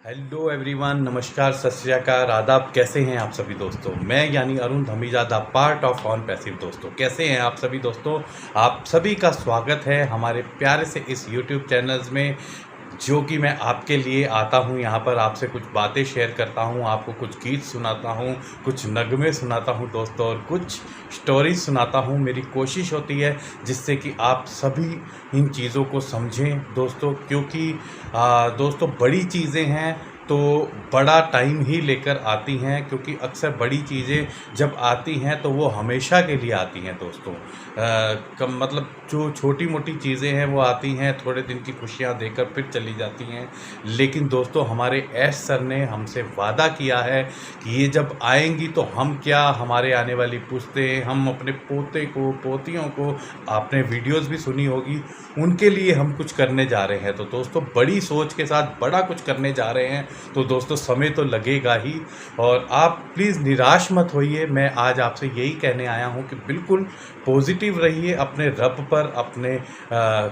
Hello everyone, नमस्कार, सत श्री अकाल, आदाब। कैसे हैं आप सभी दोस्तों? मैं यानी Arun Dhamijada, part of on passive. दोस्तों कैसे हैं आप सभी दोस्तों? आप सभी का स्वागत है हमारे प्यारे से इस यूट्यूब चैनल्स में, जो कि मैं आपके लिए आता हूं। यहाँ पर आपसे कुछ बातें शेयर करता हूं, आपको कुछ गीत सुनाता हूं, कुछ नगमे सुनाता हूं दोस्तों, और कुछ स्टोरीज सुनाता हूं। मेरी कोशिश होती है जिससे कि आप सभी इन चीज़ों को समझें दोस्तों, क्योंकि दोस्तों बड़ी चीज़ें हैं तो बड़ा टाइम ही लेकर आती हैं, क्योंकि अक्सर बड़ी चीज़ें जब आती हैं तो वो हमेशा के लिए आती हैं दोस्तों। कम मतलब जो छोटी मोटी चीज़ें हैं वो आती हैं, थोड़े दिन की खुशियां देकर फिर चली जाती हैं। लेकिन दोस्तों हमारे एस सर ने हमसे वादा किया है कि ये जब आएंगी तो हम क्या, हमारे आने वाली पुश्तें, हम अपने पोते को, पोतियों को, आपने वीडियोस भी सुनी होगी, उनके लिए हम कुछ करने जा रहे हैं। तो दोस्तों बड़ी सोच के साथ बड़ा कुछ करने जा रहे हैं, तो दोस्तों समय तो लगेगा ही। और आप प्लीज़ निराश मत होइए। मैं आज आपसे यही कहने आया हूं कि बिल्कुल पॉजिटिव रहिए, अपने रब पर, अपने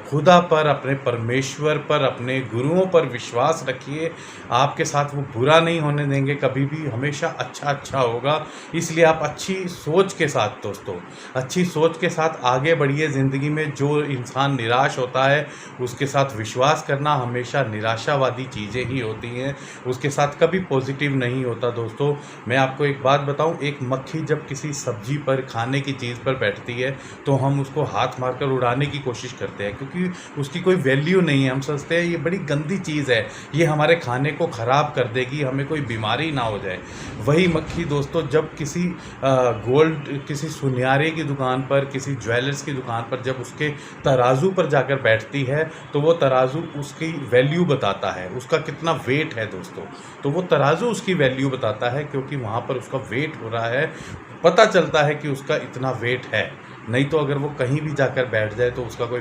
खुदा पर, अपने परमेश्वर पर, अपने गुरुओं पर विश्वास रखिए। आपके साथ वो बुरा नहीं होने देंगे कभी भी, हमेशा अच्छा अच्छा होगा। इसलिए आप अच्छी सोच के साथ दोस्तों, अच्छी सोच के साथ आगे बढ़िए ज़िंदगी में। जो इंसान निराश होता है उसके साथ विश्वास करना हमेशा निराशावादी चीज़ें ही होती हैं, उसके साथ कभी पॉजिटिव नहीं होता दोस्तों। मैं आपको एक बात बताऊं, एक मक्खी जब किसी सब्जी पर, खाने की चीज़ पर बैठती है तो हम उसको हाथ मारकर उड़ाने की कोशिश करते हैं, क्योंकि उसकी कोई वैल्यू नहीं है। हम सोचते हैं ये बड़ी गंदी चीज़ है, ये हमारे खाने को ख़राब कर देगी, हमें कोई बीमारी ना हो जाए। वही मक्खी दोस्तों जब किसी किसी सुनियारे की दुकान पर, किसी ज्वेलर्स की दुकान पर जब उसके तराजू पर जाकर बैठती है तो वो तराजू उसकी वैल्यू बताता है, उसका कितना वेट है दोस्तों। तो वो तराजू उसकी वैल्यू बताता है, क्योंकि वहाँ पर उसका वेट हो रहा है, पता चलता है कि उसका इतना वेट है। नहीं तो अगर वो कहीं भी जाकर बैठ जाए तो उसका कोई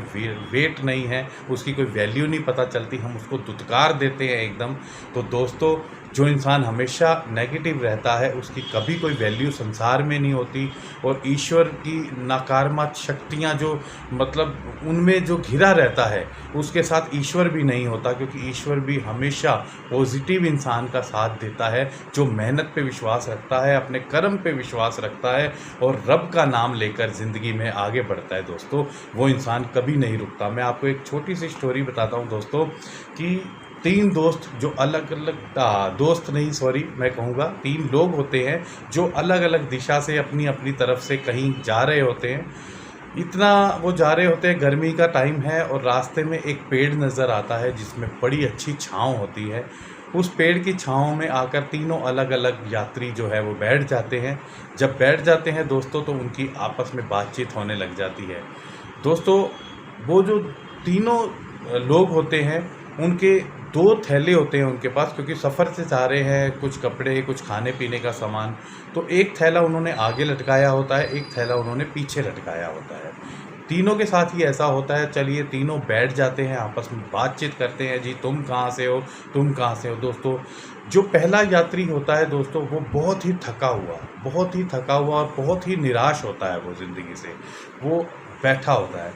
वेट नहीं है, उसकी कोई वैल्यू नहीं पता चलती, हम उसको दुत्कार देते हैं एकदम। तो दोस्तों जो इंसान हमेशा नेगेटिव रहता है उसकी कभी कोई वैल्यू संसार में नहीं होती। और ईश्वर की नकारात्मक शक्तियाँ जो मतलब उनमें जो घिरा रहता है उसके साथ ईश्वर भी नहीं होता, क्योंकि ईश्वर भी हमेशा पॉजिटिव इंसान का साथ देता है, जो मेहनत पे विश्वास रखता है, अपने कर्म पे विश्वास रखता है और रब का नाम लेकर ज़िंदगी में आगे बढ़ता है दोस्तों, वो इंसान कभी नहीं रुकता। मैं आपको एक छोटी सी स्टोरी बताता हूँ दोस्तों, कि तीन दोस्त जो अलग अलग दोस्त नहीं सॉरी मैं कहूँगा, तीन लोग होते हैं जो अलग अलग दिशा से अपनी अपनी तरफ से कहीं जा रहे होते हैं। इतना वो जा रहे होते हैं, गर्मी का टाइम है और रास्ते में एक पेड़ नज़र आता है जिसमें बड़ी अच्छी छाँव होती है। उस पेड़ की छाँव में आकर तीनों अलग अलग यात्री जो है वो बैठ जाते हैं। जब बैठ जाते हैं दोस्तों तो उनकी आपस में बातचीत होने लग जाती है दोस्तों। वो जो तीनों लोग होते हैं उनके दो थैले होते हैं उनके पास, क्योंकि सफ़र से जा रहे हैं, कुछ कपड़े, कुछ खाने पीने का सामान। तो एक थैला उन्होंने आगे लटकाया होता है, एक थैला उन्होंने पीछे लटकाया होता है। तीनों के साथ ही ऐसा होता है। चलिए तीनों बैठ जाते हैं, आपस में बातचीत करते हैं, जी तुम कहाँ से हो, तुम कहाँ से हो। दोस्तों जो पहला यात्री होता है दोस्तों वो बहुत ही थका हुआ, बहुत ही थका हुआ और बहुत ही निराश होता है वो ज़िंदगी से, वो बैठा होता है।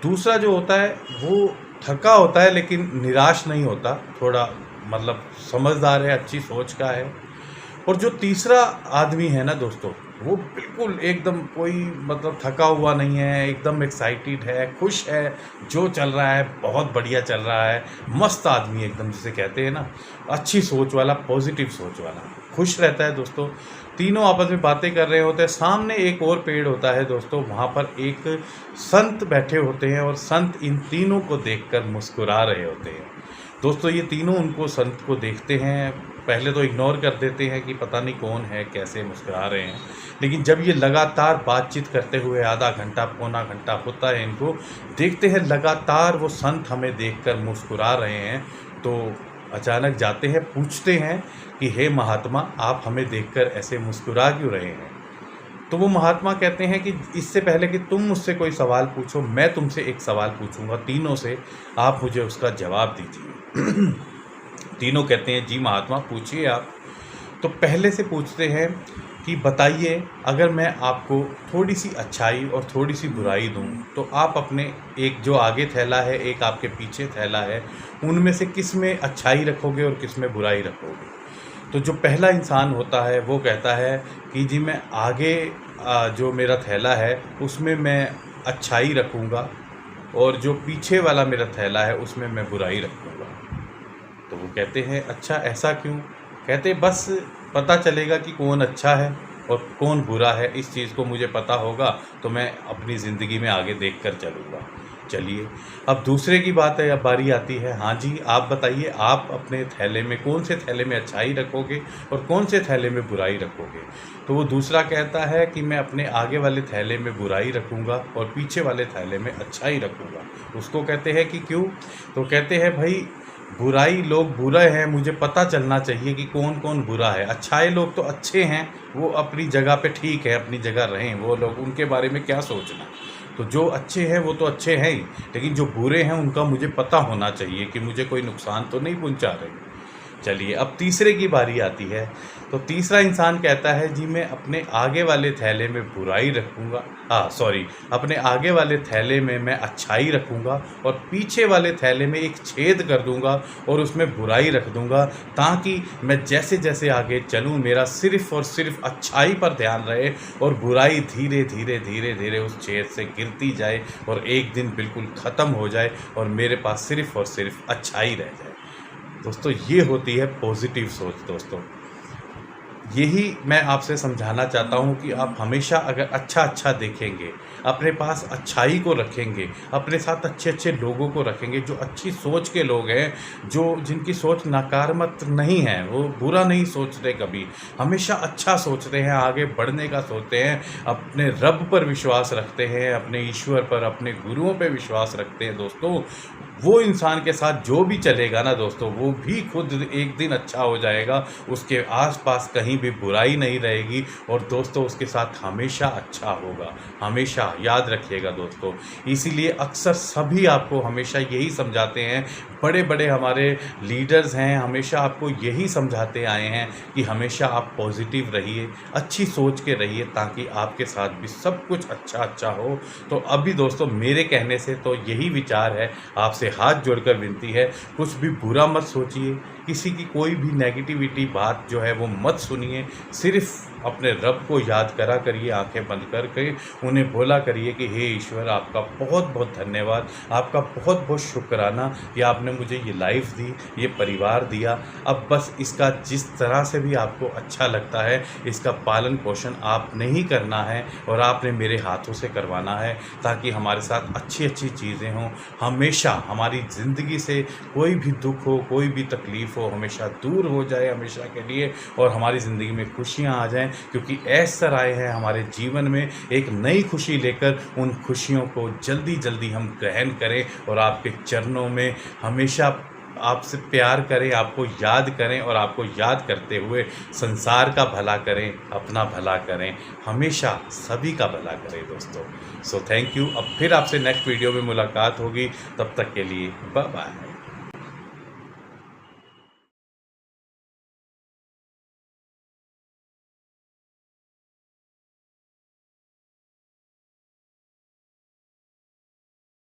दूसरा जो होता है वो थका होता है लेकिन निराश नहीं होता, थोड़ा मतलब समझदार है, अच्छी सोच का है। और जो तीसरा आदमी है ना दोस्तों, वो बिल्कुल एकदम कोई मतलब थका हुआ नहीं है, एकदम एक्साइटेड है, खुश है, जो चल रहा है बहुत बढ़िया चल रहा है, मस्त आदमी एकदम, जिसे कहते हैं ना अच्छी सोच वाला, पॉजिटिव सोच वाला, खुश रहता है दोस्तों। तीनों आपस में बातें कर रहे होते हैं। सामने एक और पेड़ होता है दोस्तों, वहाँ पर एक संत बैठे होते हैं और संत इन तीनों को देखकर मुस्कुरा रहे होते हैं दोस्तों। ये तीनों उनको, संत को देखते हैं, पहले तो इग्नोर कर देते हैं कि पता नहीं कौन है, कैसे मुस्कुरा रहे हैं। लेकिन जब ये लगातार बातचीत करते हुए आधा घंटा पौना घंटा होता है, इनको देखते हैं लगातार वो संत हमें देखकर मुस्कुरा रहे हैं, तो अचानक जाते हैं, पूछते हैं कि हे महात्मा, आप हमें देखकर ऐसे मुस्कुरा क्यों रहे हैं? तो वो महात्मा कहते हैं कि इससे पहले कि तुम मुझसे कोई सवाल पूछो, मैं तुमसे एक सवाल पूछूंगा तीनों से, आप मुझे उसका जवाब दीजिए। तीनों कहते हैं जी महात्मा पूछिए आप। तो पहले से पूछते हैं कि बताइए, अगर मैं आपको थोड़ी सी अच्छाई और थोड़ी सी बुराई दूं तो आप अपने एक जो आगे थैला है, एक आपके पीछे थैला है, उनमें से किस में अच्छाई रखोगे और किस में बुराई रखोगे? तो जो पहला इंसान होता है वो कहता है कि जी मैं आगे जो मेरा थैला है उसमें मैं अच्छाई रखूँगा और जो पीछे वाला मेरा थैला है उसमें मैं बुराई रखूँगा। तो वो कहते हैं अच्छा ऐसा क्यों? कहते बस पता चलेगा कि कौन अच्छा है और कौन बुरा है, इस चीज़ को मुझे पता होगा तो मैं अपनी ज़िंदगी में आगे देख कर चलूँगा। चलिए, अब दूसरे की बात है, अब बारी आती है। हाँ जी, आप बताइए, आप अपने थैले में कौन से थैले में अच्छाई रखोगे और कौन से थैले में बुराई रखोगे? तो वो दूसरा कहता है कि मैं अपने आगे वाले थैले में बुराई रखूँगा और पीछे वाले थैले में अच्छाई रखूँगा। उसको कहते हैं कि क्यों? तो कहते हैं भाई बुराई लोग बुरे हैं, मुझे पता चलना चाहिए कि कौन कौन बुरा है। अच्छाए लोग तो अच्छे हैं, वो अपनी जगह पे ठीक है, अपनी जगह रहें वो लोग, उनके बारे में क्या सोचना। तो जो अच्छे हैं वो तो अच्छे हैं ही, लेकिन जो बुरे हैं उनका मुझे पता होना चाहिए कि मुझे कोई नुकसान तो नहीं पहुंचा रहे। चलिए, अब तीसरे की बारी आती है। तो तीसरा इंसान कहता है जी मैं अपने आगे वाले थैले में बुराई रखूँगा, अपने आगे वाले थैले में मैं अच्छाई रखूँगा और पीछे वाले थैले में एक छेद कर दूँगा और उसमें बुराई रख दूँगा, ताकि मैं जैसे जैसे आगे चलूँ मेरा सिर्फ़ और सिर्फ़ अच्छाई पर ध्यान रहे और बुराई धीरे धीरे धीरे धीरे उस छेद से गिरती जाए और एक दिन बिल्कुल ख़त्म हो जाए और मेरे पास सिर्फ़ और सिर्फ़ अच्छाई रह जाए। दोस्तों, ये होती है पॉजिटिव सोच। दोस्तों, यही मैं आपसे समझाना चाहता हूँ कि आप हमेशा अगर अच्छा देखेंगे, अपने पास अच्छाई को रखेंगे, अपने साथ अच्छे लोगों को रखेंगे, जो अच्छी सोच के लोग हैं, जो जिनकी सोच नकारात्मक नहीं है, वो बुरा नहीं सोचते कभी, हमेशा अच्छा सोचते हैं, आगे बढ़ने का सोचते हैं, अपने रब पर विश्वास रखते हैं, अपने ईश्वर पर, अपने गुरुओं पर विश्वास रखते हैं। दोस्तों, वो इंसान के साथ जो भी चलेगा ना दोस्तों, वो भी खुद एक दिन अच्छा हो जाएगा, उसके आसपास कहीं भी बुराई नहीं रहेगी और दोस्तों उसके साथ हमेशा अच्छा होगा। हमेशा याद रखिएगा दोस्तों। इसीलिए अक्सर सभी आपको हमेशा यही समझाते हैं, बड़े बड़े हमारे लीडर्स हैं, हमेशा आपको यही समझाते आए हैं कि हमेशा आप पॉजिटिव रहिए, अच्छी सोच के रहिए, ताकि आपके साथ भी सब कुछ अच्छा हो। तो अभी दोस्तों मेरे कहने से तो यही विचार है, आपसे हाथ जोड़कर विनती है, कुछ भी बुरा मत सोचिए, किसी की कोई भी नेगेटिविटी बात जो है वो मत सुनिए, सिर्फ अपने रब को याद करा करिए, आंखें बंद करके उन्हें बोला करिए कि हे ईश्वर, आपका बहुत बहुत धन्यवाद, आपका बहुत बहुत शुक्राना कि आपने मुझे ये लाइफ दी, ये परिवार दिया। अब बस इसका जिस तरह से भी आपको अच्छा लगता है, इसका पालन पोषण आपने ही करना है और आपने मेरे हाथों से करवाना है, ताकि हमारे साथ अच्छी चीज़ें हों। हमेशा हमारी ज़िंदगी से कोई भी दुख हो, कोई भी तकलीफ़ हो, हमेशा दूर हो जाए हमेशा के लिए, और हमारी ज़िंदगी में खुशियाँ आ जाएं, क्योंकि ऐसा आए हैं हमारे जीवन में एक नई खुशी लेकर। उन खुशियों को जल्दी जल्दी हम ग्रहण करें और आपके चरणों में हमेशा आपसे प्यार करें, आपको याद करें और आपको याद करते हुए संसार का भला करें, अपना भला करें, हमेशा सभी का भला करें दोस्तों। So thank you. अब फिर आपसे नेक्स्ट वीडियो में मुलाकात होगी, तब तक के लिए बाय बाय।